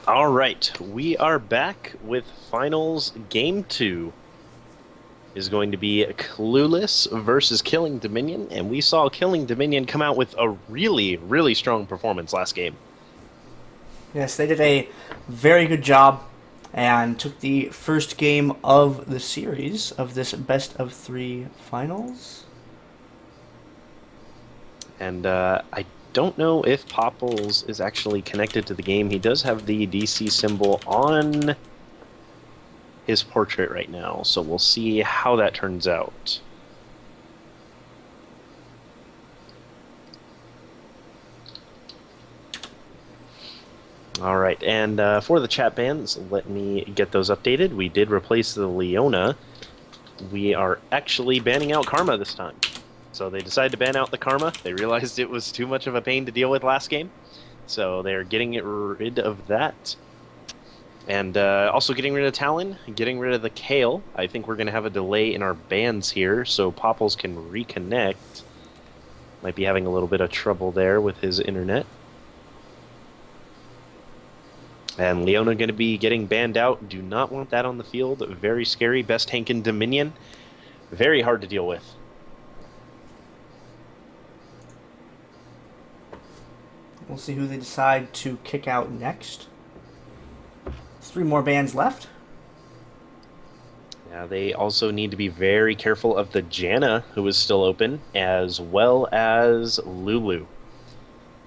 All right, we are back with finals game two. Is going to be Clueless versus Killing Dominion, and we saw Killing Dominion come out with a really, really strong performance last game. Yes, they did a very good job and took the first game of the series of this best of three finals. And I don't know if Popples is actually connected to the game. He does have the DC symbol on his portrait right now, so we'll see how that turns out. All right, and for the chat bans, let me get those updated. We did replace the Leona. We are actually banning out Karma this time. So they decided to ban out the Karma. They realized it was too much of a pain to deal with last game. So they're getting rid of that. And also getting rid of Talon, getting rid of the Kale. I think we're going to have a delay in our bans here, so Popples can reconnect. Might be having a little bit of trouble there with his internet. And Leona going to be getting banned out. Do not want that on the field. Very scary. Best tank in Dominion. Very hard to deal with. We'll see who they decide to kick out next. Three more bans left. Now they also need to be very careful of the Janna, who is still open, as well as Lulu.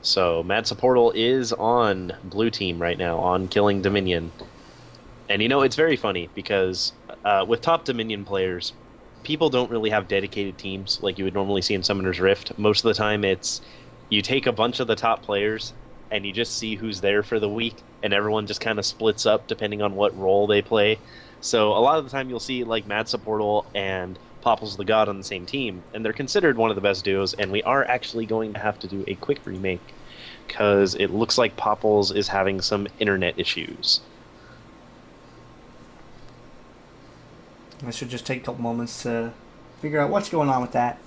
So Mad Supportal is on blue team right now, on Killing Dominion. And you know, it's very funny because with top Dominion players, people don't really have dedicated teams like you would normally see in Summoner's Rift. Most of the time it's you take a bunch of the top players and you just see who's there for the week, and everyone just kind of splits up depending on what role they play. So a lot of the time you'll see like Mad Supportal and Popples the God on the same team, and they're considered one of the best duos, and we are actually going to have to do a quick remake because it looks like Popples is having some internet issues. I should just take a couple moments to figure out what's going on with that.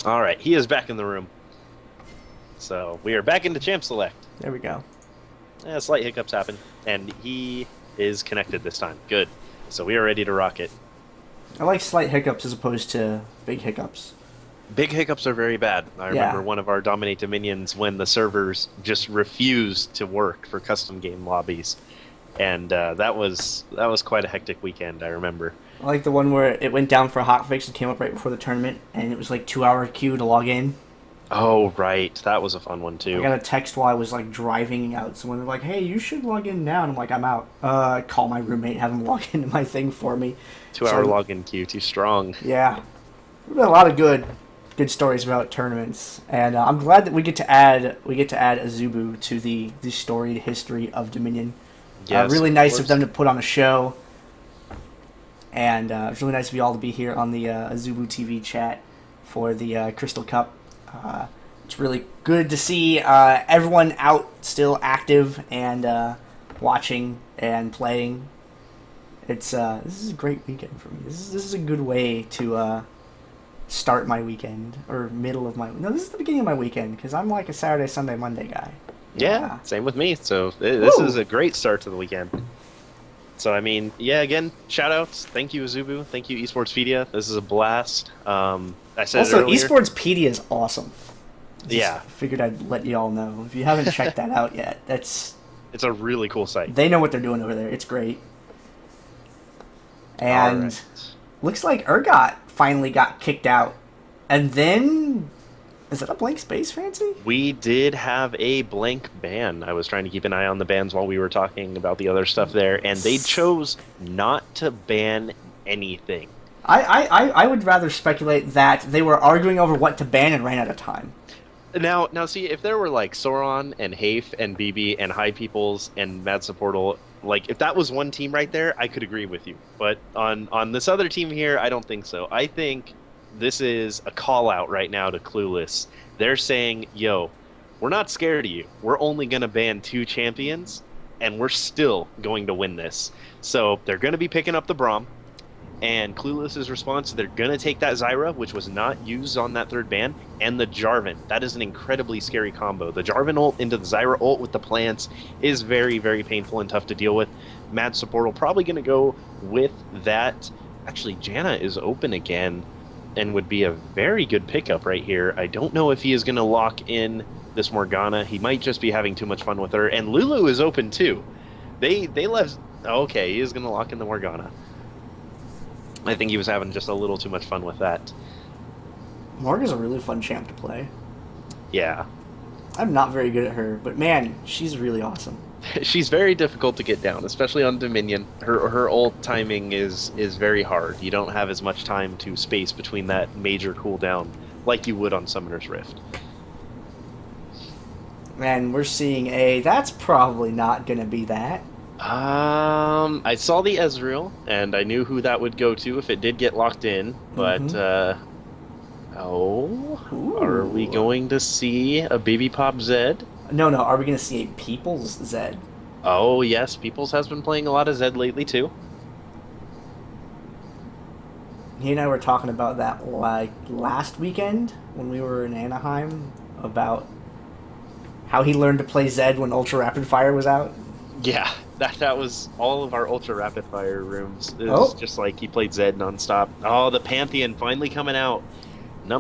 All right, he is back in the room. So we are back into Champ Select. There we go. Slight hiccups happen, and he is connected this time. Good. So we are ready to rock it. I like slight hiccups as opposed to big hiccups. Big hiccups are very bad. I remember Yeah. one of our Dominate Dominions when the servers just refused to work for custom game lobbies, and that was quite a hectic weekend. I remember. I like the one where it went down for a hotfix and came up right before the tournament, and it was like 2 hour queue to log in. Oh right, that was a fun one I too. got a text while I was like driving out. Someone was like, "Hey, you should log in now." And I'm like, "I'm out." I call my roommate, have him log into my thing for me. 2 hour So login queue, too strong. yeah, there's been a lot of good stories about tournaments, and I'm glad that we get to add Azubu to the storied history of Dominion. Yes, Really of nice of course. them to put on a show, and it's really nice of you all to be here on the Azubu TV chat for the Crystal Cup. It's really good to see everyone out still active and watching and playing. This is a great weekend for me. This is a good way to start my weekend or middle of my no. This is the beginning of my weekend because I'm like a Saturday, Sunday, Monday guy. Yeah, Yeah. same with me. So this Woo! is a great start to the weekend. So I mean, yeah, again, shout outs. Thank you, Azubu. Thank you, Esportspedia. This is a blast. I said it Also, earlier. Esportspedia is awesome. Just Yeah, figured I'd let you all know if you haven't checked that out yet. it's a really cool site. They know what they're doing over there. It's great. All And right. looks like Urgot finally got kicked out. And then is that a blank space, Fancy? We did have a blank ban. I was trying to keep an eye on the bans while we were talking about the other stuff there, and they chose not to ban anything. I would rather speculate that they were arguing over what to ban and ran out of time. Now, see, if there were like Sauron and Hafe and BB and High Peoples and Mad Supportal, like if that was one team right there, I could agree with you. But on this other team here, I don't think so. I think this is a call out right now to Clueless. They're saying, "Yo, we're not scared of you. We're only going to ban 2 champions, and we're still going to win this." So they're going to be picking up the Braum. And Clueless's response, they're going to take that Zyra, which was not used on that third ban, and the Jarvan. That is an incredibly scary combo. The Jarvan ult into the Zyra ult with the plants is very, very painful and tough to deal with. Mad Supportal probably going to go with that. Actually, Janna is open again and would be a very good pickup right here. I don't know if he is going to lock in this Morgana. He might just be having too much fun with her. And Lulu is open too. They left. Okay, he is going to lock in the Morgana. I think he was having just a little too much fun with that. Morga's a really fun champ to play. Yeah. I'm not very good at her, but man, she's really awesome. She's very difficult to get down, especially on Dominion. Her ult timing is very hard. You don't have as much time to space between that major cooldown like you would on Summoner's Rift. And we're seeing a... That's probably not going to be that. I saw the Ezreal, and I knew who that would go to if it did get locked in, but, Ooh. are we going to see a Baby Pop Zed? No, are we going to see a People's Zed? Oh, yes, Peoples has been playing a lot of Zed lately, too. He and I were talking about that, like, last weekend when we were in Anaheim, about how he learned to play Zed when Ultra Rapid Fire was out. Yeah, that was all of our Ultra Rapid Fire rooms. It was just like he played Zed nonstop. Oh, the Pantheon finally coming out.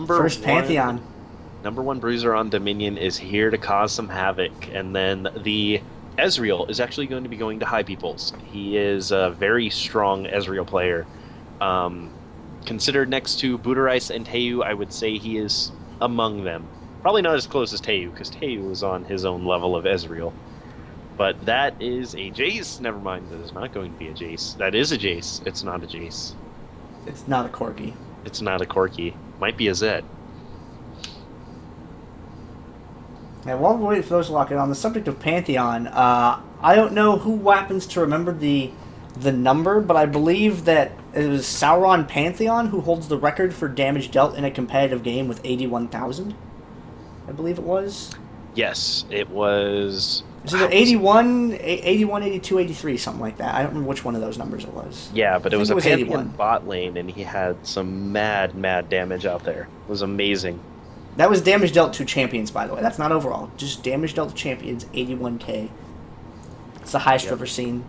First Pantheon. Number one bruiser on Dominion is here to cause some havoc. And then the Ezreal is actually going to be going to High Peoples. He is a very strong Ezreal player. Considered next to Buderice and Teu, I would say he is among them. Probably not as close as Teu, because Teu is on his own level of Ezreal. But that is a Jace. Never mind, that is not going to be a Jace. That is a Jace. It's not a Jace. It's not a Corki. It's not a Corki. Might be a Zed. And while we're waiting for those to lock in, on the subject of Pantheon, I don't know who happens to remember the number, but I believe that it was Sauron Pantheon who holds the record for damage dealt in a competitive game with 81,000. I believe it was. Yes, it was. Is it 81, 82, 83, something like that? I don't remember which one of those numbers it was. Yeah, but it was a Pantheon 81. bot lane, and he had some mad damage out there. It was amazing. That was damage dealt to champions, by the way. That's not overall. Just damage dealt to champions, 81k. It's the highest I've ever seen.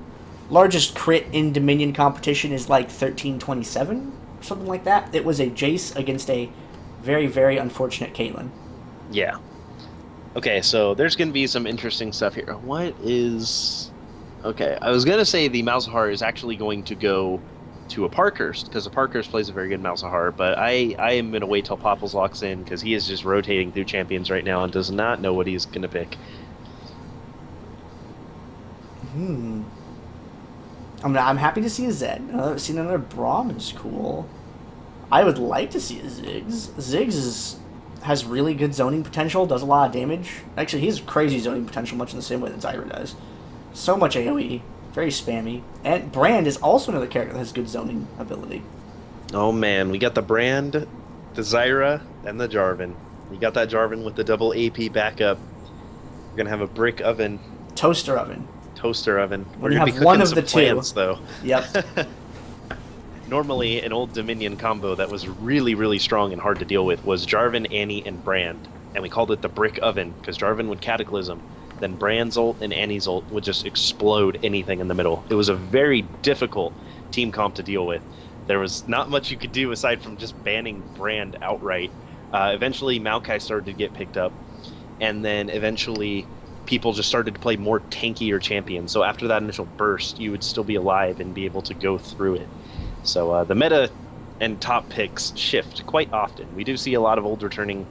Largest crit in Dominion competition is like 1327, or something like that. It was a Jace against a very, very unfortunate Caitlyn. Yeah. Okay, so there's going to be some interesting stuff here. What is... Okay, I was going to say the Malzahar is actually going to go to a Parkhurst, because a Parkhurst plays a very good Malzahar, but I am going to wait till Popples locks in, because he is just rotating through champions right now and does not know what he's going to pick. I'm happy to see a Zed. Seeing another Braum is cool. I would like to see a Ziggs. Ziggs has really good zoning potential, does a lot of damage. Actually, he has crazy zoning potential, much in the same way that Zyra does. So much AoE, very spammy. And Brand is also another character that has good zoning ability. Oh man, we got the Brand, the Zyra, and the Jarvan. You got that Jarvan with the double AP backup. We're gonna have a brick oven. Toaster oven. Toaster oven. We're gonna have one of the plants, two. Though. Yep. Normally, an old Dominion combo that was really, really strong and hard to deal with was Jarvan, Annie, and Brand. And we called it the brick oven, because Jarvan would Cataclysm. Then Brand's ult and Annie's ult would just explode anything in the middle. It was a very difficult team comp to deal with. There was not much you could do aside from just banning Brand outright. Eventually, Maokai started to get picked up. And then eventually, people just started to play more tankier champions. So after that initial burst, you would still be alive and be able to go through it. So the meta and top picks shift quite often. We do see a lot of old returning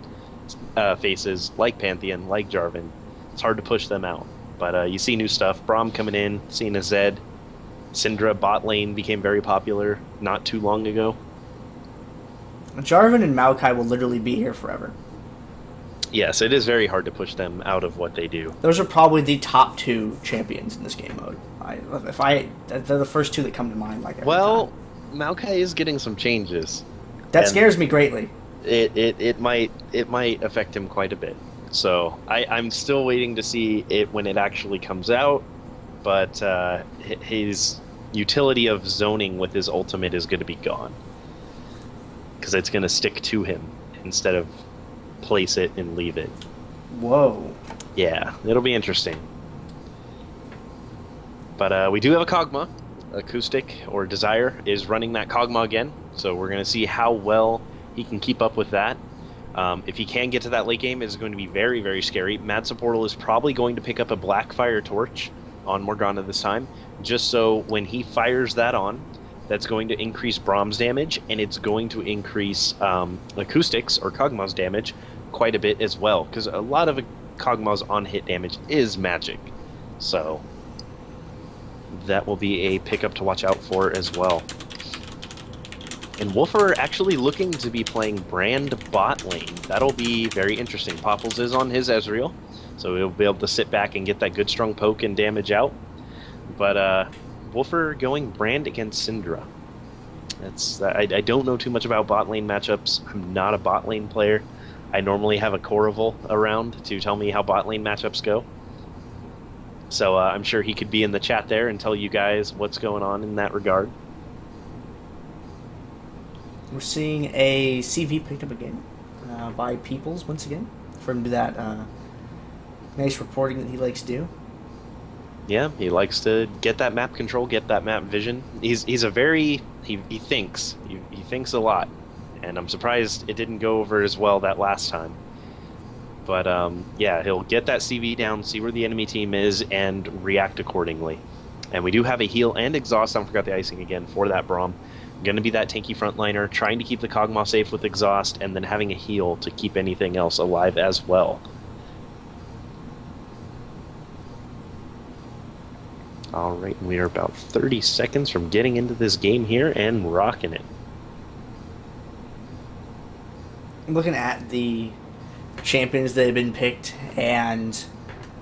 faces like Pantheon, like Jarvan. It's hard to push them out. But you see new stuff. Braum coming in, seeing a Zed. Syndra bot lane became very popular not too long ago. Jarvan and Maokai will literally be here forever. Yes, it is very hard to push them out of what they do. Those are probably the top two champions in this game mode. They're the first two that come to mind. Like every time. Maokai is getting some changes. That scares me greatly. It might affect him quite a bit. So I'm still waiting to see it when it actually comes out. But utility of zoning with his ultimate is going to be gone. Because it's going to stick to him instead of place it and leave it. Whoa. Yeah, it'll be interesting. But we do have a Kog'Maw. Acoustic or Desire is running that Kog'Maw again, so we're going to see how well he can keep up with that. If he can get to that late game, it's going to be very, very scary. Mad Supportal is probably going to pick up a Blackfire Torch on Morgana this time, just so when he fires that on, that's going to increase Brahm's damage, and it's going to increase Acoustics or Kog'Maw's damage quite a bit as well, because a lot of Kog'Maw's on-hit damage is magic. So that will be a pickup to watch out for as well. And Wolfer actually looking to be playing Brand bot lane. That'll be very interesting. Popples is on his Ezreal, so he'll be able to sit back and get that good strong poke and damage out. But Wolfer going Brand against Syndra. I don't know too much about bot lane matchups. I'm not a bot lane player. I normally have a Corrival around to tell me how bot lane matchups go. So I'm sure he could be in the chat there and tell you guys what's going on in that regard. We're seeing a CV picked up again by Peoples once again from that nice reporting that he likes to do. Yeah, he likes to get that map control, get that map vision. He's a very he thinks he thinks a lot, and I'm surprised it didn't go over as well that last time. But yeah, he'll get that CV down, see where the enemy team is, and react accordingly. And we do have a heal and exhaust. I forgot the icing again for that Braum. Going to be that tanky frontliner, trying to keep the Kog'Maw safe with exhaust, and then having a heal to keep anything else alive as well. Alright, we are about 30 seconds from getting into this game here and rocking it. I'm looking at the champions that have been picked, and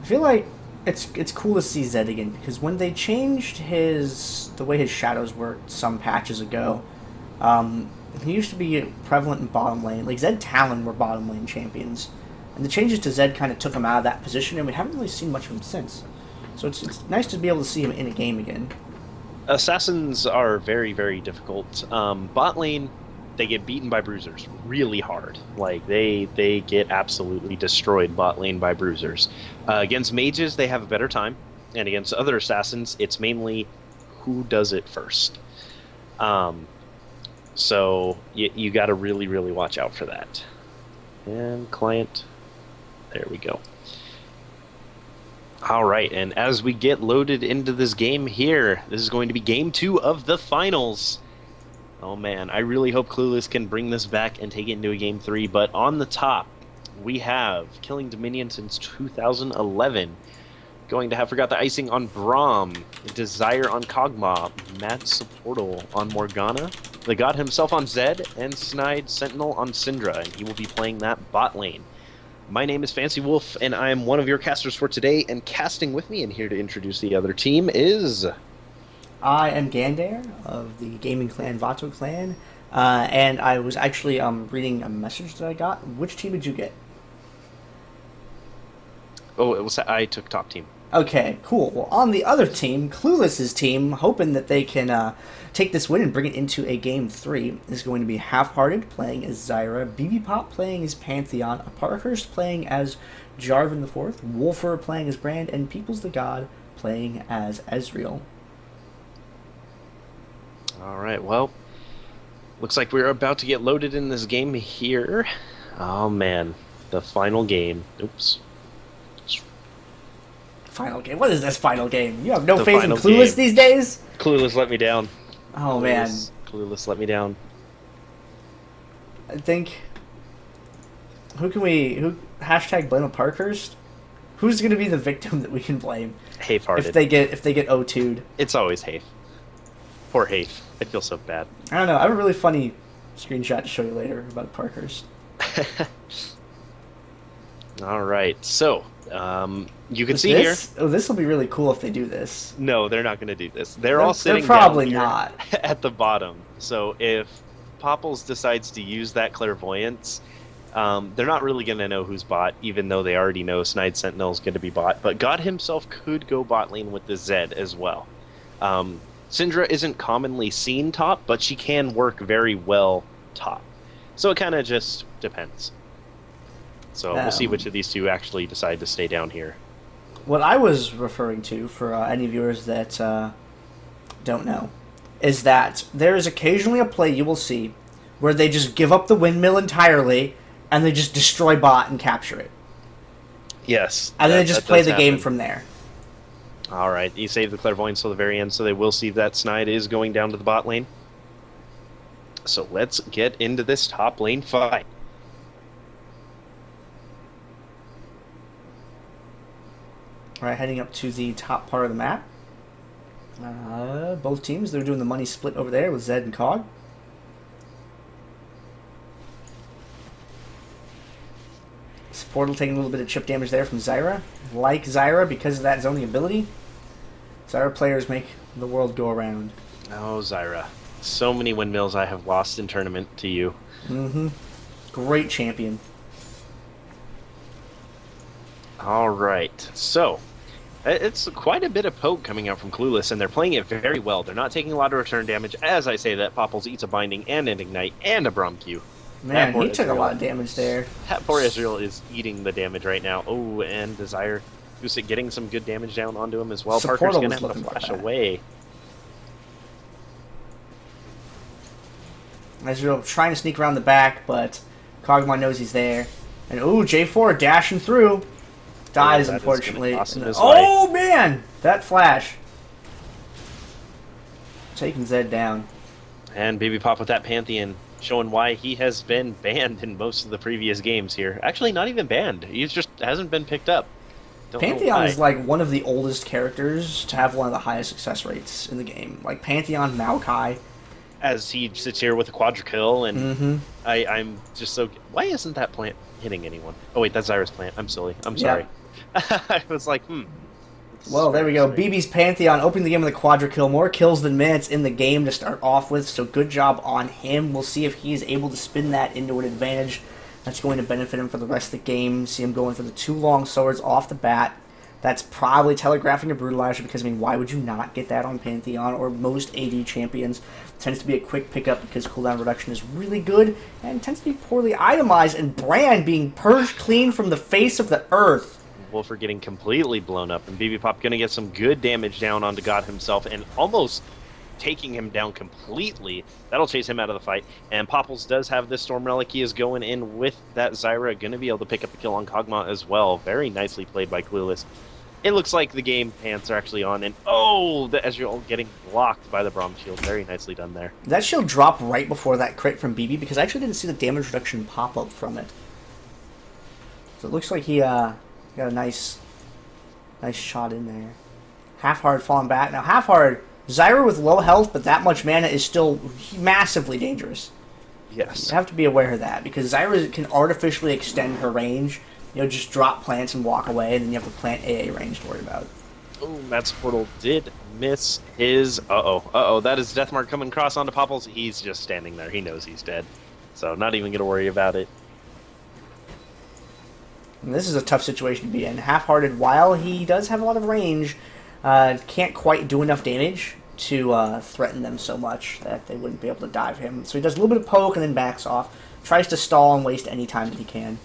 I feel like it's cool to see Zed again, because when they changed the way his shadows worked some patches ago, he used to be prevalent in bottom lane. Like Zed Talon were bottom lane champions, and the changes to Zed kind of took him out of that position, and we haven't really seen much of him since. So it's nice to be able to see him in a game again. Assassins are very, very difficult. Bot lane, they get beaten by bruisers really hard. Like they get absolutely destroyed bot lane by bruisers. Against mages, they have a better time, and against other assassins, it's mainly who does it first. So you got to really, really watch out for that. And client, there we go. All right, and as we get loaded into this game here, this is going to be game 2 of the finals. Oh man, I really hope Clueless can bring this back and take it into a game 3, but on the top, we have Killing Dominion since 2011. Going to have Forgot the Icing on Braum, Desire on Kog'Maw, Mad Supportal on Morgana, the God himself on Zed, and Snide Sentinel on Syndra, and he will be playing that bot lane. My name is Fancy Wolf, and I am one of your casters for today, and casting with me and here to introduce the other team is... I am Gandare of the Gaming Clan Vato Clan, and I was actually reading a message that I got. Which team did you get? Oh, it was I took top team. Okay, cool. Well, on the other team, Clueless's team, hoping that they can take this win and bring it into a game 3, is going to be Half-Hearted playing as Zyra, BB Pop playing as Pantheon, Parkhurst playing as Jarvan IV, Wolfer playing as Brand, and Peoples the God playing as Ezreal. All right, well, looks like we're about to get loaded in this game here. Oh man, the final game. Oops. Final game? What is this final game? You have no The faith in final Clueless game. these days? Clueless let me down. Oh man. Clueless let me down. I think... Who hashtag blame a Parkhurst? Who's going to be the victim that we can blame? Hafe-hearted. If they get O2'd. It's always Hafe. Poor Hafe. I feel so bad. I don't know. I have a really funny screenshot to show you later about Parkhurst. All right, so you can see here. Oh, this will be really cool if they do this. No, they're not going to do this. They're all sitting They're probably down not here at the bottom. So if Popples decides to use that clairvoyance, they're not really going to know who's bot, even though they already know Snide Sentinel is going to be bot. But God himself could go bot lane with the Zed as well. Syndra isn't commonly seen top, but she can work very well top. So it kind of just depends. So we'll see which Um, of these two actually decide to stay down here. what I was referring to, for any viewers that don't know, is that there is occasionally a play you will see where they just give up the windmill entirely and they just destroy bot and capture it. Yes, And then they just that play does the game happen. from there. All right, you save the clairvoyance till the very end, so they will see that Snide is going down to the bot lane. So let's get into this top lane fight. All right, heading up to the top part of the map. Both teams, they're doing the money split over there with Zed and Cog. Portal taking a little bit of chip damage there from Zyra. Like Zyra, because of that zoning ability, Zyra players make the world go around. Oh, Zyra. So many windmills I have lost in tournament to you. Mm-hmm. Great champion. All right, so it's quite a bit of poke coming out from Clueless, and they're playing it very well. They're not taking a lot of return damage. As I say that, Popples eats a Binding and an Ignite and a Braum Q. Man, he took a lot of damage there. That poor Israel is eating the damage right now. Oh, and Desire Usyk getting some good damage down onto him as well. Parker's going to have to flash away. Ezreal trying to sneak around the back, but Kog'Maw knows he's there. And ooh, J4 dashing through. Dies, unfortunately. Oh, man! That flash. Taking Zed down. And Baby Pop with that Pantheon, showing why he has been banned in most of the previous games here. Actually, not even banned. He just hasn't been picked up. Pantheon is like one of the oldest characters to have one of the highest success rates in the game. Like Pantheon, Maokai. As he sits here with a quadra kill, and I'm just so... Why isn't that plant hitting anyone? Oh wait, that's Zyra's plant. I'm silly. I'm sorry. Yeah. I was like, Well, there we go. BB's Pantheon opening the game with a quadra kill. More kills than minutes in the game to start off with, so good job on him. We'll see if he is able to spin that into an advantage that's going to benefit him for the rest of the game. See him going for the 2 long swords off the bat. That's probably telegraphing a Brutalizer because, I mean, why would you not get that on Pantheon or most AD champions? It tends to be a quick pickup because cooldown reduction is really good and tends to be poorly itemized, and Brand being purged clean from the face of the earth. Wolfer getting completely blown up, and BB Pop going to get some good damage down onto God himself and almost taking him down completely. That'll chase him out of the fight. And Popples does have this Storm Relic. He is going in with that Zyra, going to be able to pick up the kill on Kog'Maw as well. Very nicely played by Clueless. It looks like the game pants are actually on, and oh, the Ezreal getting blocked by the Braum shield. Very nicely done there. That shield dropped right before that crit from BB because I actually didn't see the damage reduction pop up from it. So it looks like he got a nice shot in there. Half-Hard falling back. Now, Half-Hard, Zyra with low health, but that much mana is still massively dangerous. Yes. You have to be aware of that, because Zyra can artificially extend her range. You know, just drop plants and walk away, and then you have the plant AA range to worry about. Oh, Matt's Portal did miss his... Uh-oh. That is Deathmark coming across onto Popples. He's just standing there. He knows he's dead. So not even going to worry about it. And this is a tough situation to be in. Half-Hearted, while he does have a lot of range, can't quite do enough damage to threaten them so much that they wouldn't be able to dive him. So he does a little bit of poke and then backs off. Tries to stall and waste any time that he can.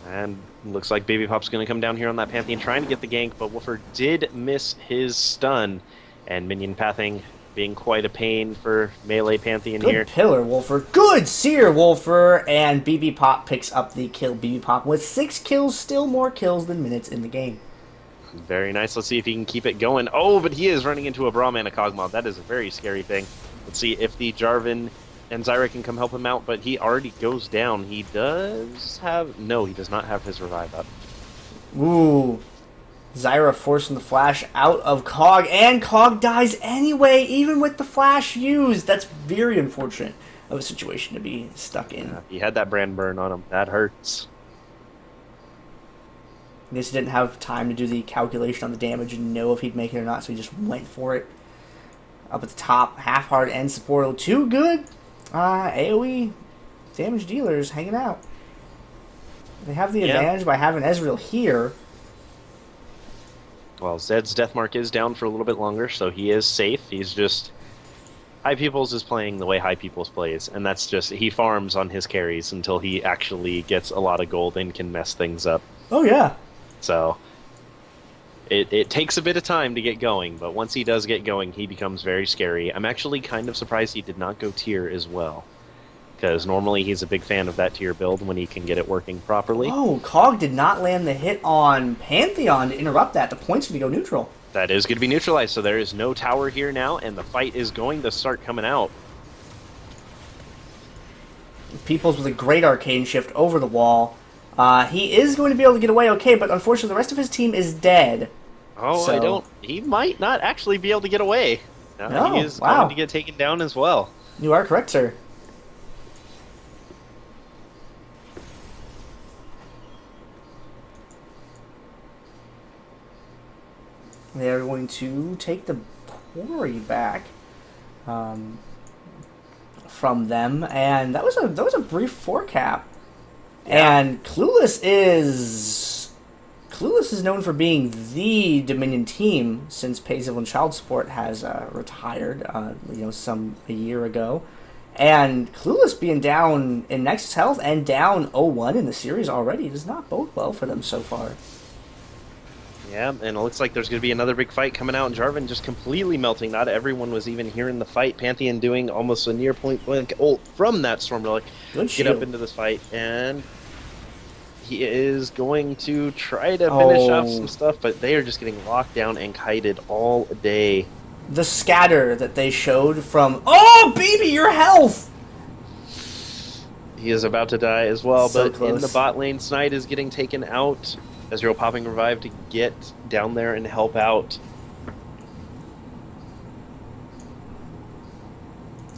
And looks like Baby Pop's going to come down here on that Pantheon trying to get the gank, but Wolfer did miss his stun. And minion pathing being quite a pain for melee Pantheon here. Good pillar, Wolfer. Good seer, Wolfer. And BB Pop picks up the kill. BB Pop with 6 kills, still more kills than minutes in the game. Very nice. Let's see if he can keep it going. Oh, but he is running into a Braum and a Kog'Maw. That is a very scary thing. Let's see if the Jarvan and Zyra can come help him out, but he already goes down. He does have... No, he does not have his revive up. Ooh. Zyra forcing the flash out of Cog, and Cog dies anyway, even with the flash used. That's very unfortunate of a situation to be stuck in. Yeah, he had that brand burn on him. That hurts. I guess he didn't have time to do the calculation on the damage and know if he'd make it or not, so he just went for it. Up at the top, Half-Hard and Supportal. 2 good AoE damage dealers hanging out. They have the advantage by having Ezreal here. Well, Zed's Deathmark is down for a little bit longer, so he is safe. He's just High Peoples is playing the way High Peoples plays, and that's just he farms on his carries until he actually gets a lot of gold and can mess things up. Oh yeah. So it takes a bit of time to get going, but once he does get going, he becomes very scary. I'm actually kind of surprised he did not go tier as well, because normally he's a big fan of that tier build when he can get it working properly. Oh, Cog did not land the hit on Pantheon to interrupt that. The point's going to go neutral. That is going to be neutralized, so there is no tower here now, and the fight is going to start coming out. Peoples with a great arcane shift over the wall. He is going to be able to get away okay, but unfortunately the rest of his team is dead. Oh, so... I don't... He might not actually be able to get away. No, he is wow. going to get taken down as well. You are correct, sir. They're going to take the quarry back from them, and that was a brief 4-cap. Yeah. And Clueless is known for being the Dominion team since Payzil and Child Support has retired, a year ago. And Clueless being down in Nexus Health and down 0-1 in the series already does not bode well for them so far. Yeah, and it looks like there's going to be another big fight coming out, and Jarvan just completely melting. Not everyone was even here in the fight. Pantheon doing almost a near point blank ult from that Storm Relic. Good get shield. up into this fight, and he is going to try to finish off some stuff, but they are just getting locked down and kited all day. The scatter that they showed from... Oh, baby, your health! He is about to die as well, So but close. in the bot lane, Snide is getting taken out. Ezreal popping revive to get down there and help out.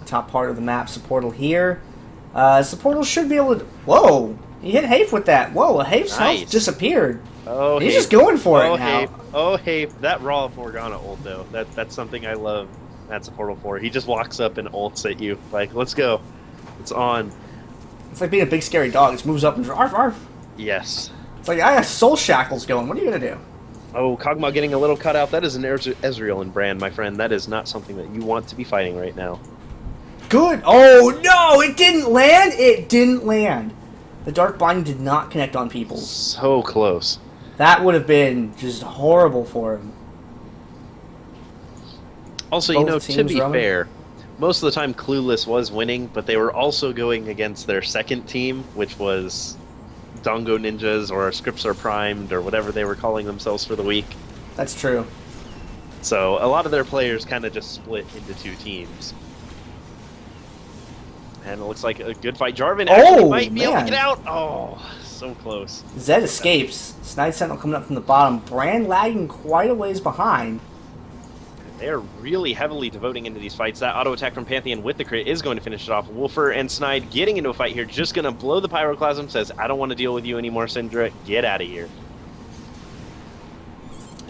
Top part of the map, Supportal here. Supportal should be able to... Whoa! He hit Hafe with that. Whoa, Hafe's health disappeared. Oh, He's Hafe. just going for Oh, it now. Hafe. Oh, Hafe. That raw Morgana ult, though. That's something I love That's Supportal for. He just walks up and ults at you. Like, let's go. It's on. It's like being a big scary dog. It just moves up and arf arf. Yes. It's like, I have soul shackles going. What are you going to do? Oh, Kog'Maw getting a little cut out. That is an Ezreal in brand, my friend. That is not something that you want to be fighting right now. Good. Oh, no! It didn't land! It didn't land. The Dark Binding did not connect on people. So close. That would have been just horrible for him. Also, Both you know, to be running. fair, most of the time Clueless was winning, but they were also going against their second team, which was Dongo Ninjas or Scripts Are Primed or whatever they were calling themselves for the week. That's true. So a lot of their players kind of just split into two teams. And it looks like a good fight. Jarvan actually might be able to get out. Oh, so close. Zed escapes. Snide Sentinel coming up from the bottom. Brand lagging quite a ways behind. They're really heavily devoting into these fights. That auto attack from Pantheon with the crit is going to finish it off. Wolfer and Snide getting into a fight here. Just going to blow the Pyroclasm. Says, I don't want to deal with you anymore, Syndra. Get out of here.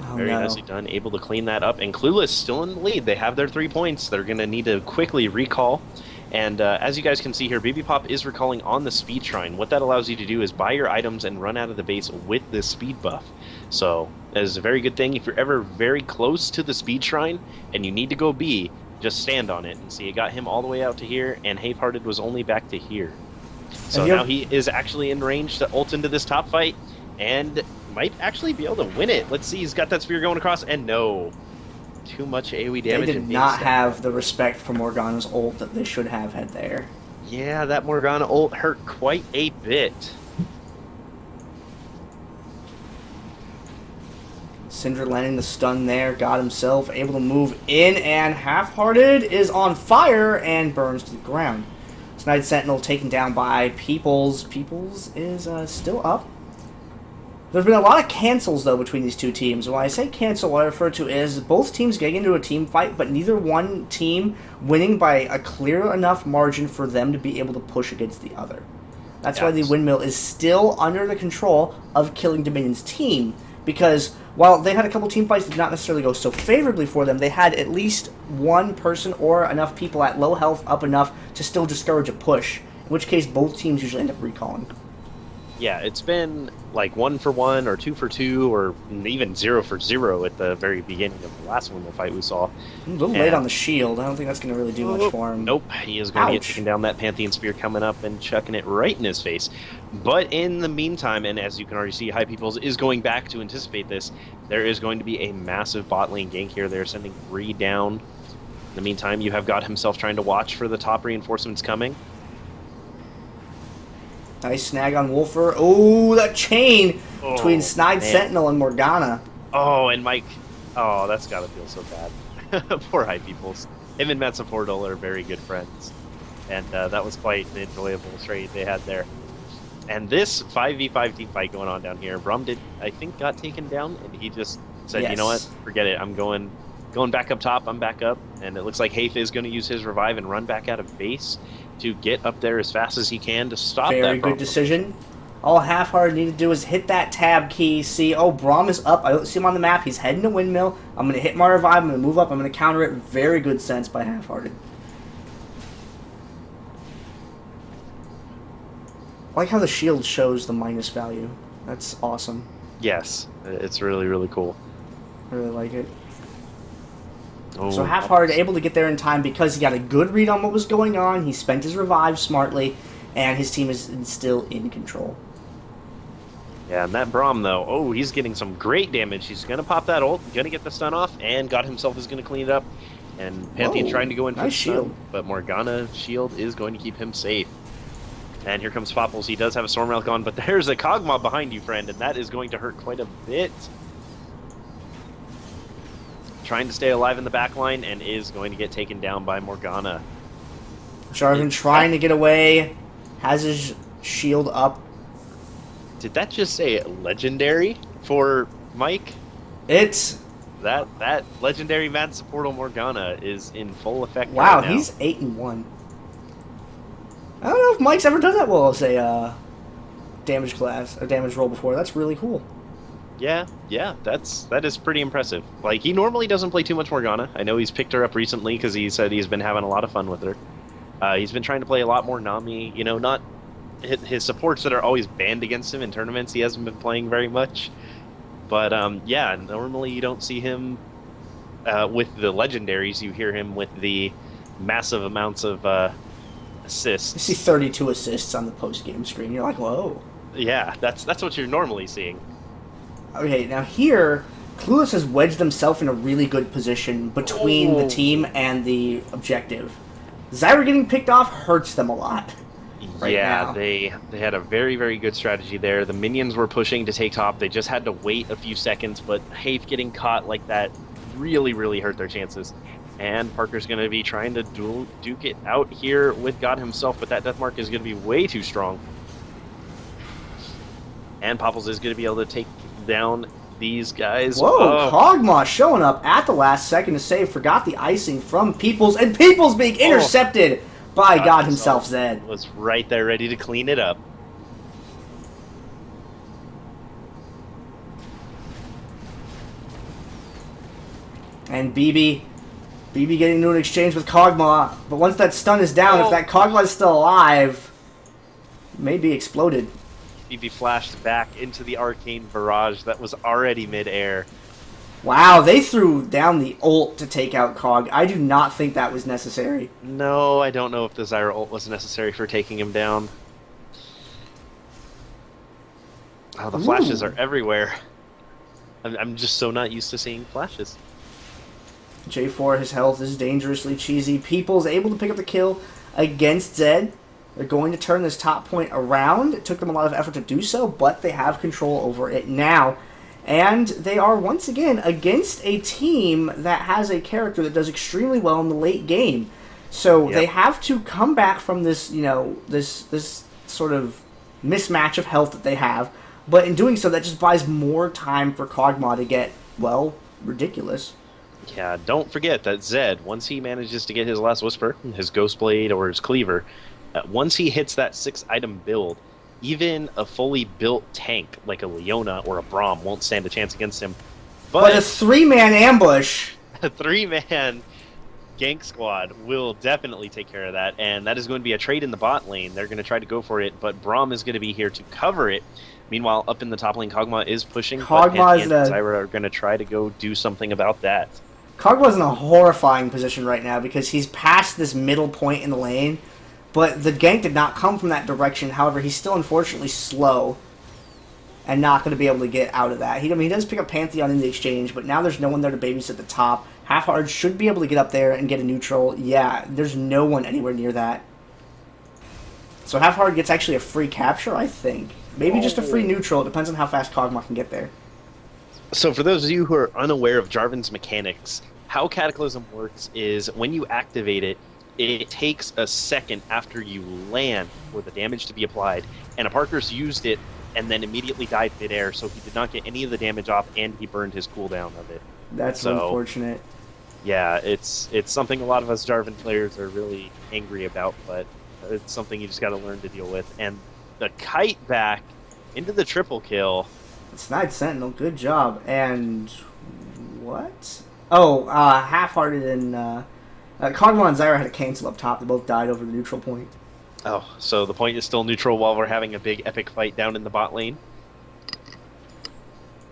Oh, Very no. nicely done. Able to clean that up. And Clueless still in the lead. They have their 3 points. They're going to need to quickly recall. And as you guys can see here, Baby Pop is recalling on the Speed Shrine. What that allows you to do is buy your items and run out of the base with this speed buff. So that is a very good thing. If you're ever very close to the Speed Shrine and you need to go B, just stand on it. And see, it got him all the way out to here, and Half-Hearted was only back to here. So now he is actually in range to ult into this top fight, and might actually be able to win it. Let's see, he's got that spear going across, and no. Too much AoE damage. They did not have the respect for Morgana's ult that they should have had there. Yeah, that Morgana ult hurt quite a bit. Syndra landing the stun there, got himself able to move in, and Half-Hearted is on fire and burns to the ground. Snide Sentinel taken down by Peoples. Peoples is still up. There's been a lot of cancels, though, between these two teams. When I say cancel, what I refer to is both teams getting into a team fight, but neither one team winning by a clear enough margin for them to be able to push against the other. That's why the windmill is still under the control of Killing Dominion's team, because while they had a couple team fights that did not necessarily go so favorably for them, they had at least one person or enough people at low health up enough to still discourage a push, in which case both teams usually end up recalling. Yeah, it's been like 1 for 1 or 2 for 2 or even 0 for 0 at the very beginning of the last Windmill fight we saw. A little late And on the shield. I don't think that's going to really do much oh, for him. nope, he is going to get Ouch. taken down. That Pantheon Spear coming up and chucking it right in his face. But in the meantime, and as you can already see, High Peoples is going back to anticipate this. There is going to be a massive bot lane gank here. They're sending 3 down. In the meantime, you have God himself trying to watch for the top reinforcements coming. Nice snag on Wolfer. Oh, that chain between Oh, Snide man. Sentinel and Morgana. Oh, and Mike. Oh, that's got to feel so bad. Poor High Peoples. Him and Matsuportal are very good friends. And that was quite an enjoyable trade they had there. And this 5v5 team fight going on down here, Brum did, I think, got taken down, and he just said, Yes. you know what, forget it, I'm going back up top, I'm back up, and it looks like Hafe is going to use his revive and run back out of base to get up there as fast as he can to stop that Very problem. good decision. All Half-Hearted need to do is hit that tab key. See, oh, Braum is up. I don't see him on the map. He's heading to Windmill. I'm going to hit my revive. I'm going to move up. I'm going to counter it. Very good sense by Half-Hearted. I like how the shield shows the minus value. That's awesome. Yes, it's really, really cool. I really like it. Oh, So Half-Hearted able to get there in time because he got a good read on what was going on. He spent his revive smartly, and his team is still in control. yeah, and that Braum, though, oh, he's getting some great damage. He's going to pop that ult, going to get the stun off, and God himself is going to clean it up. And Pantheon Whoa, trying to go in for nice the stun, shield. but Morgana shield is going to keep him safe. And here comes Fopples. He does have a Storm Relic on, but there's a Kog'Maw behind you, friend, and that is going to hurt quite a bit. Trying to stay alive in the back line and is going to get taken down by Morgana. Jarvan trying to get away, has his shield up. Did that just say legendary for Mike? It's That legendary Mad Supportal Morgana is in full effect wow. right now. He's 8-1. I don't know if Mike's ever done that well as a damage class, a damage roll before. That's really cool. Yeah, that is pretty impressive. Like, he normally doesn't play too much Morgana. I know he's picked her up recently because he said he's been having a lot of fun with her. He's been trying to play a lot more Nami. You know, not his supports that are always banned against him in tournaments. He hasn't been playing very much. But yeah, normally you don't see him with the legendaries. You hear him with the massive amounts of assists. You see 32 assists on the post-game screen. You're like, whoa. Yeah, that's what you're normally seeing. Okay, now here, Clueless has wedged himself in a really good position between the team and the objective. Zyra getting picked off hurts them a lot. Yeah, now. they had a very, very good strategy there. The minions were pushing to take top. They just had to wait a few seconds, but Hafe getting caught like that really, really hurt their chances. And Parker's going to be trying to duke it out here with God himself, but that death mark is going to be way too strong. And Popples is going to be able to take down these guys. Whoa, Oh, Kog'Maw showing up at the last second to save. Forgot the icing from Peoples, and Peoples being intercepted by God himself, Zed. was right there ready to clean it up. And BB getting into an exchange with Kog'Maw, but once that stun is down, if that Kog'Maw is still alive, may be exploded. BB flashed back into the arcane barrage that was already mid-air. Wow, they threw down the ult to take out Kog. I do not think that was necessary. No, I don't know if the Zyra ult was necessary for taking him down. Oh, the flashes are everywhere. I'm just so not used to seeing flashes. J4, his health is dangerously cheesy. People's able to pick up the kill against Zed. They're going to turn this top point around. It took them a lot of effort to do so, but they have control over it now. And they are once again against a team that has a character that does extremely well in the late game. So they have to come back from this, this sort of mismatch of health that they have. But in doing so, that just buys more time for Kog'Maw to get, well, ridiculous. Yeah, don't forget that Zed, once he manages to get his last Whisper, his Ghost Blade, or his Cleaver, once he hits that 6-item build, even a fully built tank like a Leona or a Braum won't stand a chance against him. But a 3-man ambush. A 3-man Gank Squad will definitely take care of that, and that is going to be a trade in the bot lane. They're going to try to go for it, but Braum is going to be here to cover it. Meanwhile, up in the top lane, Kog'Maw is pushing, but Kog'Maw is Pantheon in and a Zyra are going to try to go do something about that. Kog'Maw's in a horrifying position right now because he's past this middle point in the lane, but the gank did not come from that direction. However, he's still unfortunately slow and not going to be able to get out of that. He does pick up Pantheon in the exchange, but now there's no one there to babysit the top. Half-Hard should be able to get up there and get a neutral. Yeah, there's no one anywhere near that. So Half-Hard gets actually a free capture, I think. Maybe just a free neutral. It depends on how fast Kog'Maw can get there. So for those of you who are unaware of Jarvan's mechanics, how Cataclysm works is when you activate it, it takes a second after you land for the damage to be applied, and a Parker's used it and then immediately died midair, so he did not get any of the damage off, and he burned his cooldown of it. That's unfortunate. Yeah, it's something a lot of us Jarvan players are really angry about, but it's something you just got to learn to deal with. And the kite back into the triple kill. Snide Sentinel, good job. And what? Oh, Half-Hearted and Kog'Maw and Zyra had a cancel up top. They both died over the neutral point. Oh, so the point is still neutral while we're having a big epic fight down in the bot lane.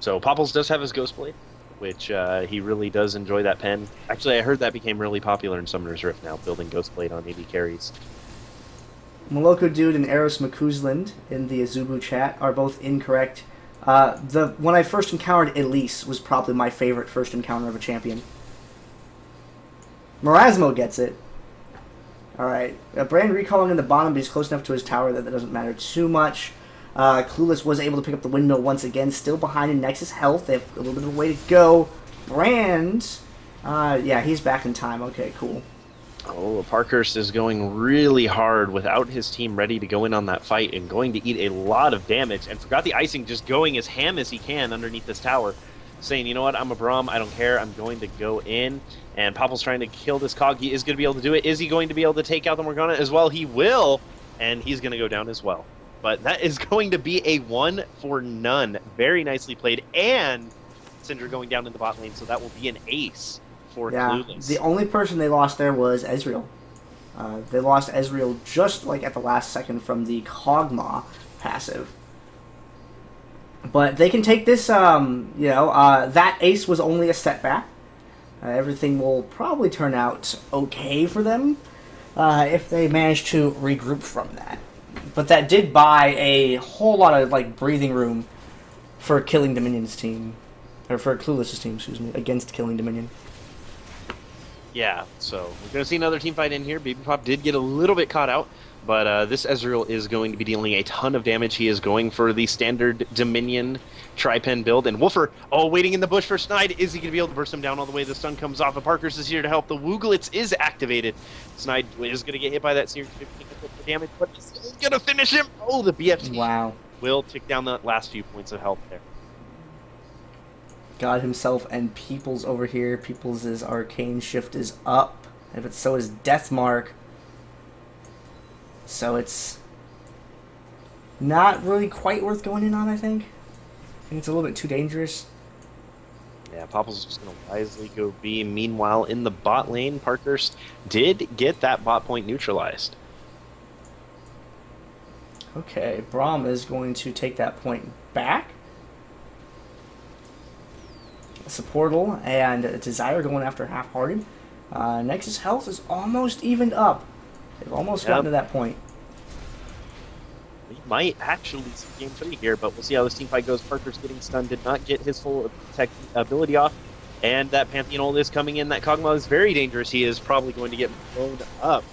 So Popples does have his Ghostblade, which he really does enjoy that pen. Actually, I heard that became really popular in Summoner's Rift now, building Ghostblade on AD carries. Moloko Dude and Eros McCousland in the Azubu chat are both incorrect. When I first encountered Elise was probably my favorite first encounter of a champion. Marasmo gets it. Alright. Brand recalling in the bottom, but he's close enough to his tower that doesn't matter too much. Clueless was able to pick up the windmill once again, still behind in Nexus health. They have a little bit of a way to go. Brand, yeah, he's back in time. Okay, cool. Oh, Parkhurst is going really hard without his team ready to go in on that fight and going to eat a lot of damage. And forgot the icing, just going as ham as he can underneath this tower. Saying, you know what, I'm a Braum, I don't care, I'm going to go in. And Popple's trying to kill this Cog. He is going to be able to do it. Is he going to be able to take out the Morgana as well? He will, and he's going to go down as well. But that is going to be a 1 for none. Very nicely played. And Syndra going down in the bot lane, so that will be an ace for Clueless. The only person they lost there was Ezreal. They lost Ezreal just like at the last second from the Kog'Maw passive. But they can take this, that ace was only a setback. Everything will probably turn out okay for them if they manage to regroup from that. But that did buy a whole lot of breathing room for Killing Dominion's team, or for Clueless's team, excuse me, against Killing Dominion. Yeah, so we're going to see another team fight in here. Baby Pop did get a little bit caught out, but this Ezreal is going to be dealing a ton of damage. He is going for the standard Dominion tri-pen build. And Wolfer, waiting in the bush for Snide. Is he going to be able to burst him down all the way? The stun comes off, and Parker's is here to help. The Wooglitz is activated. Snide is going to get hit by that Series 15 damage, but he's going to finish him. Oh, the BFT will tick down the last few points of health there. God himself and Peoples over here. Peoples' arcane shift is up. But so is Deathmark. So it's not really quite worth going in on, I think. I think it's a little bit too dangerous. Yeah, Popples is just going to wisely go B. Meanwhile, in the bot lane, Parkhurst did get that bot point neutralized. Okay, Braum is going to take that point back. Supportal and Desire going after Half-Hearted. Nexus health is almost evened up. They've almost gotten to that point. He might actually see game 3 here, but we'll see how this team fight goes. Parker's getting stunned, did not get his full tech ability off, and that Pantheon ult is coming in. That Kog'Maw is very dangerous. He is probably going to get blown up.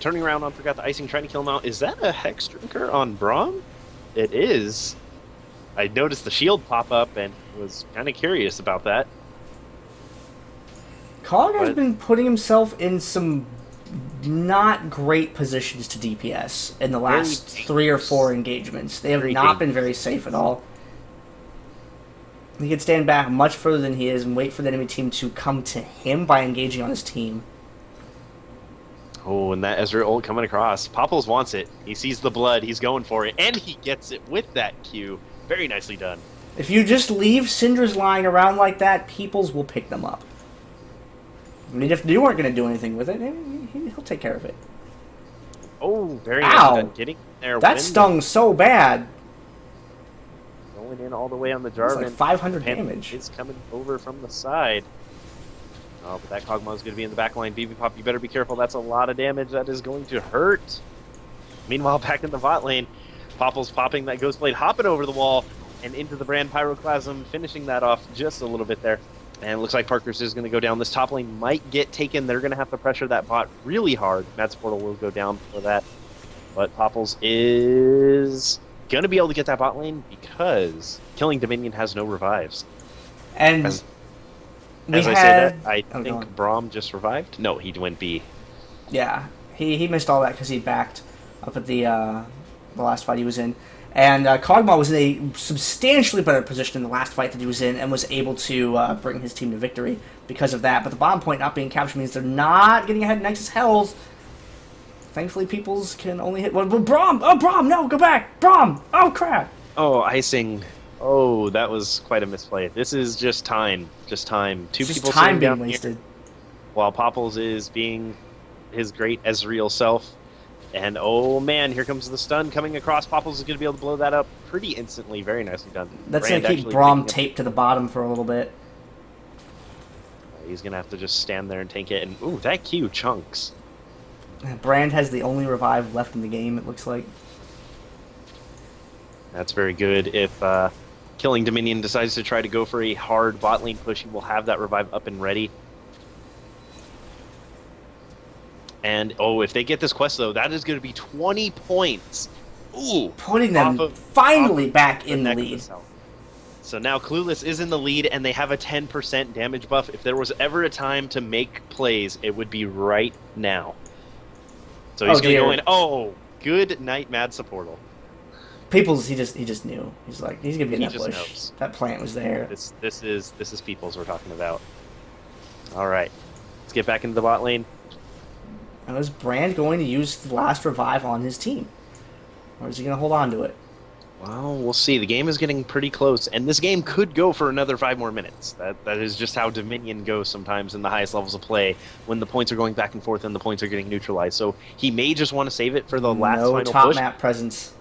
Turning around on Forgot the Icing, trying to kill him out. Is that a Hex Drinker on Braum? It is. I noticed the shield pop up and was kind of curious about that. Kog has been putting himself in some not great positions to DPS in the last 3 or 4 engagements. They have not been very safe at all. He could stand back much further than he is and wait for the enemy team to come to him by engaging on his team. Oh, and that Ezreal ult coming across. Popples wants it. He sees the blood. He's going for it. And he gets it with that Q. Very nicely done. If you just leave Syndra's lying around like that, Peoples will pick them up. I mean, if you weren't going to do anything with it, he'll take care of it. Oh, very nicely done. Ow! Getting there. That stung so bad. Going in all the way on the That's like Jarvan. 500 damage. Is coming over from the side. Oh, but that Kog'Maw is going to be in the back line. BB Pop, you better be careful. That's a lot of damage. That is going to hurt. Meanwhile, back in the bot lane, Popple's popping that Ghost Blade, hopping over the wall and into the Brand Pyroclasm, finishing that off just a little bit there. And it looks like Parker's is going to go down. This top lane might get taken. They're going to have to pressure that bot really hard. Matt's Portal will go down for that. But Popples is going to be able to get that bot lane because Killing Dominion has no revives. And As we I say had... that, I think Braum just revived. No, he went B. Yeah, he missed all that because he backed up at the last fight he was in. And Kog'Maw was in a substantially better position in the last fight that he was in and was able to bring his team to victory because of that. But the bottom point not being captured means they're not getting ahead in Nexus Hells. Thankfully, Peoples can only hit one. But Braum! Oh, Braum! No, go back! Braum! Oh, crap! Oh, icing. Oh, that was quite a misplay. This is just time. Just time. Two people time sitting being down wasted. here while Popples is being his great Ezreal self. And oh man, here comes the stun coming across. Popples is going to be able to blow that up pretty instantly. Very nicely done. That's going to keep Braum taped to the bottom for a little bit. He's going to have to just stand there and tank it. And ooh, that Q chunks. Brand has the only revive left in the game, it looks like. That's very good. If Killing Dominion decides to try to go for a hard bot lane push, he will have that revive up and ready. And, oh, if they get this quest, though, that is going to be 20 points. Ooh. Putting them finally back in the lead. So now Clueless is in the lead, and they have a 10% damage buff. If there was ever a time to make plays, it would be right now. So he's going to go in. Oh, good night, Mad Supportal. Peoples, he just knew. He's like, he's going to be in that bush. Knows. That plant was there. This is Peoples we're talking about. All right. Let's get back into the bot lane. Now, is Brand going to use the last revive on his team? Or is he going to hold on to it? Well, we'll see. The game is getting pretty close, and this game could go for another 5 more minutes. That is just how Dominion goes sometimes in the highest levels of play, when the points are going back and forth and the points are getting neutralized. So he may just want to save it for the last final push. No top map presence.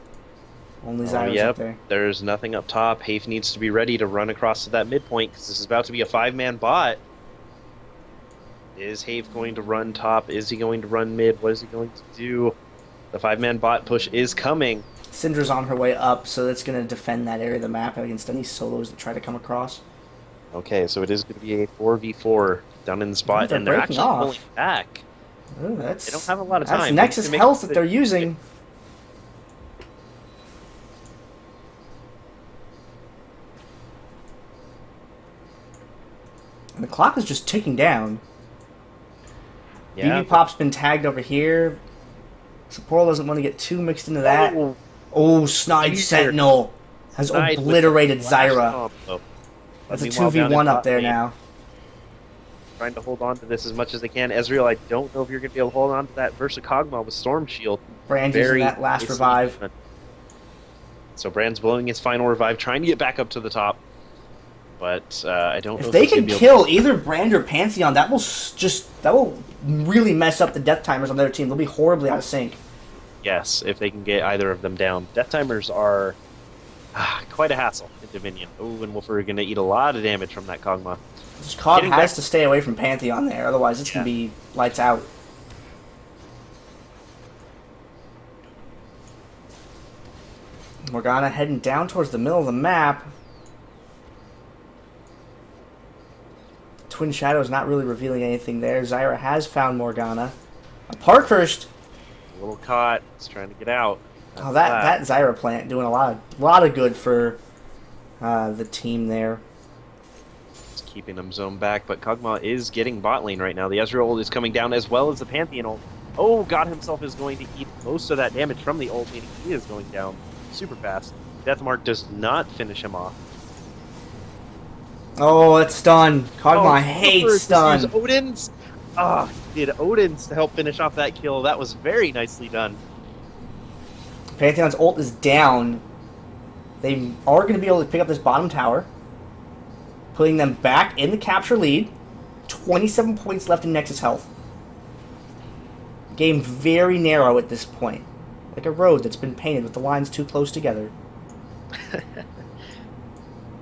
Only Zyra's up there. There's nothing up top. Hafe needs to be ready to run across to that midpoint, because this is about to be a 5-man bot. Is Hafe going to run top? Is he going to run mid? What is he going to do? The 5-man bot push is coming. Syndra's on her way up, so that's going to defend that area of the map against any solos that try to come across. Okay, so it is going to be a 4v4 down in the spot, and they're actually pulling back. Ooh, they don't have a lot of time. That's Nexus health that they're using. And the clock is just ticking down. Yeah. BB Pop's been tagged over here. Supporl doesn't want to get too mixed into that. Oh, Snide Sentinel has obliterated Zyra. That's a 2v1 up there now. Trying to hold on to this as much as they can. Ezreal, I don't know if you're going to be able to hold on to that versus Kog'Maw with Storm Shield. Brand using that last revive. So Brand's blowing his final revive, trying to get back up to the top. But I don't know if they can kill either Brand or Pantheon, that will really mess up the death timers on their team. They'll be horribly out of sync. Yes, if they can get either of them down. Death timers are quite a hassle in Dominion. Ooh, and Wolfer are going to eat a lot of damage from that Kog'Maw. This Kog has to stay away from Pantheon there, otherwise it's going to be lights out. Morgana heading down towards the middle of the map. Twin Shadows not really revealing anything there. Zyra has found Morgana. Parkhurst, a little caught. He's trying to get out. That's that Zyra plant doing a lot of good for the team there. It's keeping them zoned back, but Kog'Maw is getting bot lane right now. The Ezreal ult is coming down as well as the Pantheon ult. Oh, God himself is going to eat most of that damage from the ult, meaning he is going down super fast. Deathmark does not finish him off. Oh, it's stun. Kog'Maw hates stun. Odin's. Did Odin's to help finish off that kill. That was very nicely done. Pantheon's ult is down. They are going to be able to pick up this bottom tower, putting them back in the capture lead. 27 points left in Nexus health. Game very narrow at this point. Like a road that's been painted with the lines too close together.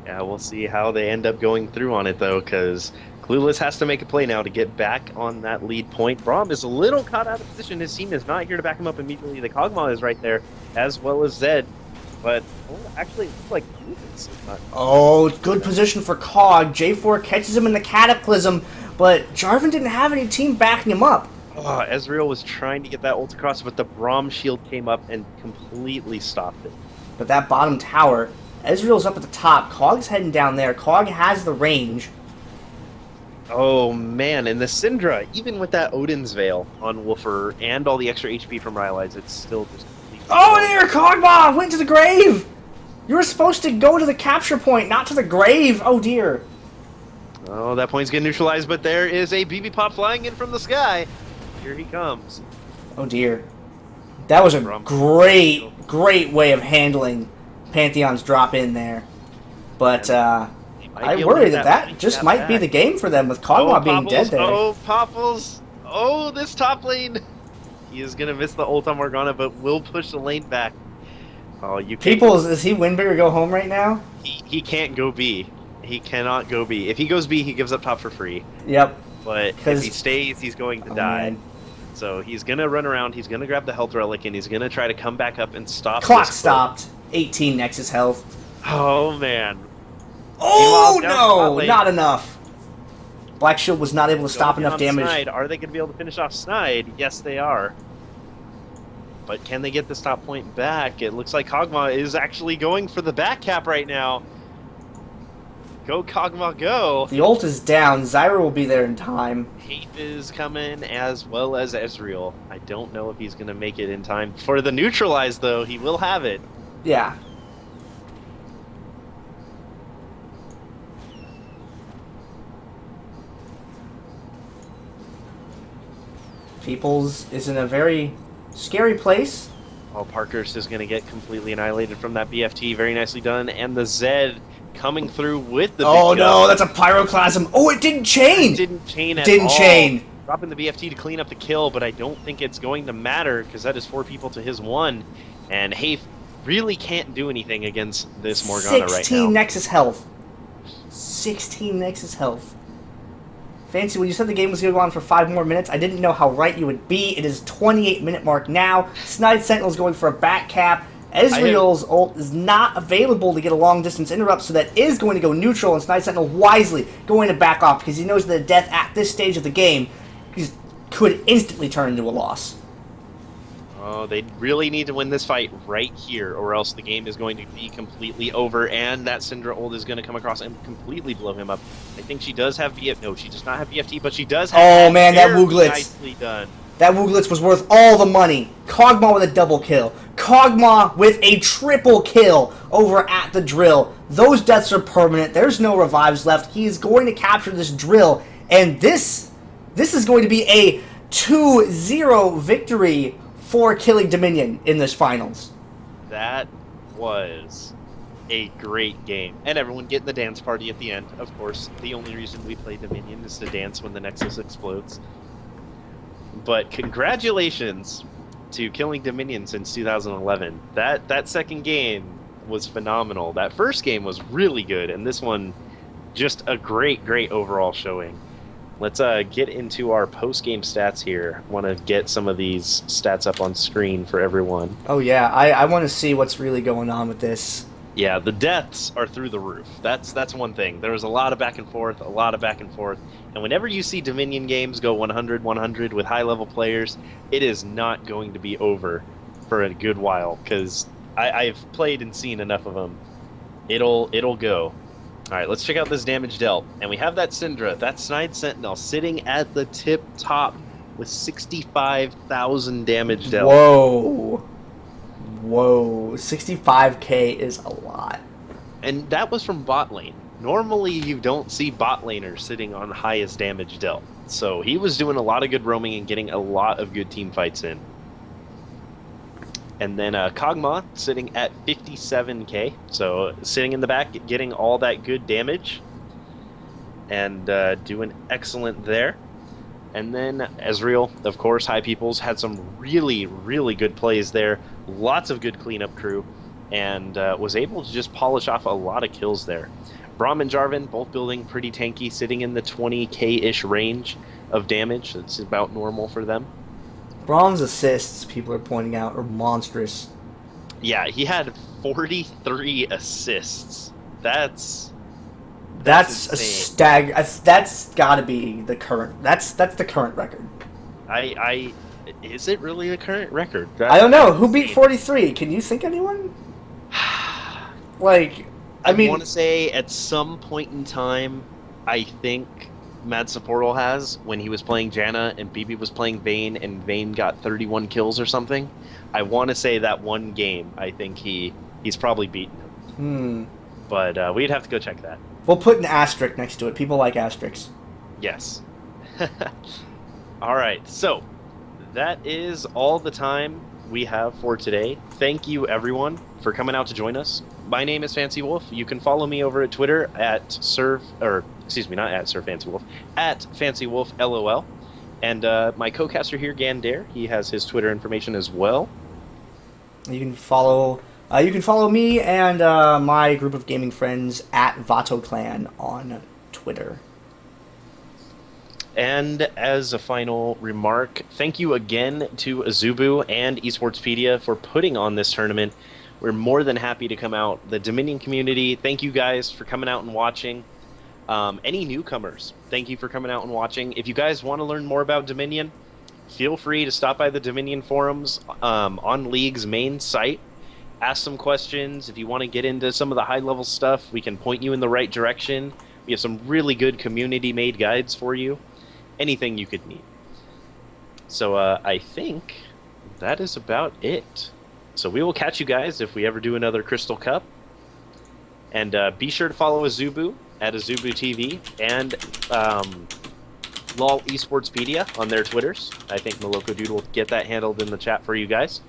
Yeah, we'll see how they end up going through on it, though, because Clueless has to make a play now to get back on that lead point. Braum is a little caught out of position. His team is not here to back him up immediately. The Kog'Maw is right there, as well as Zed. But actually, it looks like Clueless is not. Oh, good position for Cog. J4 catches him in the Cataclysm, but Jarvan didn't have any team backing him up. Oh, Ezreal was trying to get that ult across, but the Braum shield came up and completely stopped it. But that bottom tower, Ezreal's up at the top. Cog's heading down there. Cog has the range. Oh, man, and the Syndra, even with that Odin's Veil on Woofer and all the extra HP from Rylai's, it's still just completely... Oh, there! Kog'Maw went to the grave! You were supposed to go to the capture point, not to the grave! Oh, dear. Oh, that point's getting neutralized, but there is a BB pop flying in from the sky. Here he comes. Oh, dear. That was a great way of handling Pantheon's drop in there. But, I worry that just might be the game for them with Kog'Maw being dead there. Oh, Popples! Oh, this top lane! He is going to miss the ult on Morgana, but will push the lane back. Oh, you can't... Peoples, is he win big or go home right now? He can't go B. He cannot go B. If he goes B, he gives up top for free. Yep. But if he stays, he's going to die. Man. So he's going to run around, he's going to grab the health relic, and he's going to try to come back up and stop Clock this stopped. 18 Nexus health. Oh, man. Oh, no! Not enough. Black Shield was not able to stop enough damage. Snide. Are they going to be able to finish off Snide? Yes, they are. But can they get this top point back? It looks like Kog'Maw is actually going for the back cap right now. Go, Kog'Maw, go! The ult is down. Zyra will be there in time. Hate is coming, as well as Ezreal. I don't know if he's going to make it in time. For the neutralize, though, he will have it. Yeah. Peoples is in a very scary place. Oh, Parkhurst is going to get completely annihilated from that BFT. Very nicely done. And the Zed coming through with the Oh, big no, gun. that's a Pyroclasm. Oh, it didn't chain! It didn't chain at Didn't all. chain. Dropping the BFT to clean up the kill, but I don't think it's going to matter because that is 4 people to his 1. And Hafe really can't do anything against this Morgana right now. 16 Nexus health. 16 Nexus health. Fancy, when you said the game was going to go on for 5 more minutes, I didn't know how right you would be. It is 28-minute mark now. Snide Sentinel's going for a back cap. Ezreal's ult is not available to get a long-distance interrupt, so that is going to go neutral, and Snide Sentinel wisely going to back off because he knows that a death at this stage of the game could instantly turn into a loss. Oh, they really need to win this fight right here, or else the game is going to be completely over, and that Syndra ult is going to come across and completely blow him up. I think she does have VF. No, she does not have VFT, but she does have... Oh, man, that Wooglitz. Nicely done. That Wooglitz was worth all the money. Kog'Maw with a double kill. Kog'Maw with a triple kill over at the drill. Those deaths are permanent. There's no revives left. He is going to capture this drill, and this is going to be a 2-0 victory for killing Dominion in this finals. That was a great game. And everyone getting the dance party at the end, of course. The only reason we play Dominion is to dance when the Nexus explodes. But congratulations to killing Dominion since 2011. That second game was phenomenal. That first game was really good, and this one, just a great overall showing. Let's get into our post-game stats here. I want to get some of these stats up on screen for everyone. Oh yeah, I want to see what's really going on with this. Yeah, the deaths are through the roof. That's one thing. There was a lot of back and forth, and whenever you see Dominion games go 100-100 with high-level players, it is not going to be over for a good while, because I've played and seen enough of them. It'll go. Alright, let's check out this damage dealt. And we have that Syndra, that Snide Sentinel, sitting at the tip top with 65,000 damage dealt. Whoa. 65k is a lot. And that was from bot lane. Normally you don't see bot laners sitting on highest damage dealt. So he was doing a lot of good roaming and getting a lot of good team fights in. And then Kog'Maw sitting at 57k, so sitting in the back, getting all that good damage. and doing excellent there. And then Ezreal, of course, High Peoples had some really, really good plays there. Lots of good cleanup crew, and was able to just polish off a lot of kills there. Braum and Jarvan both building pretty tanky, sitting in the 20k-ish range of damage. That's about normal for them. Braum's assists, people are pointing out, are monstrous. Yeah, he had 43 assists. That's That's a insane. That's got to be the current. That's the current record. I is it really the current record? I don't That's know who beat insane. 43. Can you think anyone? Like, I I want mean, to say at some point in time, I think Mad Saportal has when he was playing Janna and BB was playing Vayne and Vayne got 31 kills or something. I want to say that one game, I think he's probably beaten him, hmm. but we'd have to go check that. We'll put an asterisk next to it. People like asterisks. Yes. All right, so that is all the time we have for today. Thank you, everyone, for coming out to join us. My name is Fancy Wolf. You can follow me over at Twitter at excuse me, not at Sir Fancy Wolf, at Fancy Wolf LOL. And my co-caster here, Gander, he has his Twitter information as well. You can follow. You can follow me and my group of gaming friends at Vato Clan on Twitter. And as a final remark, thank you again to Azubu and Esportspedia for putting on this tournament. We're more than happy to come out. The Dominion community, thank you guys for coming out and watching. Any newcomers, thank you for coming out and watching. If you guys want to learn more about Dominion, feel free to stop by the Dominion forums on League's main site. Ask some questions. If you want to get into some of the high-level stuff, we can point you in the right direction. We have some really good community-made guides for you. Anything you could need. So I think that is about it. So we will catch you guys if we ever do another Crystal Cup. And be sure to follow Azubu at Azubu TV and LOL Esportspedia on their Twitters. I think Moloko Dude will get that handled in the chat for you guys.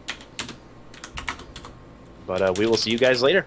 But we will see you guys later.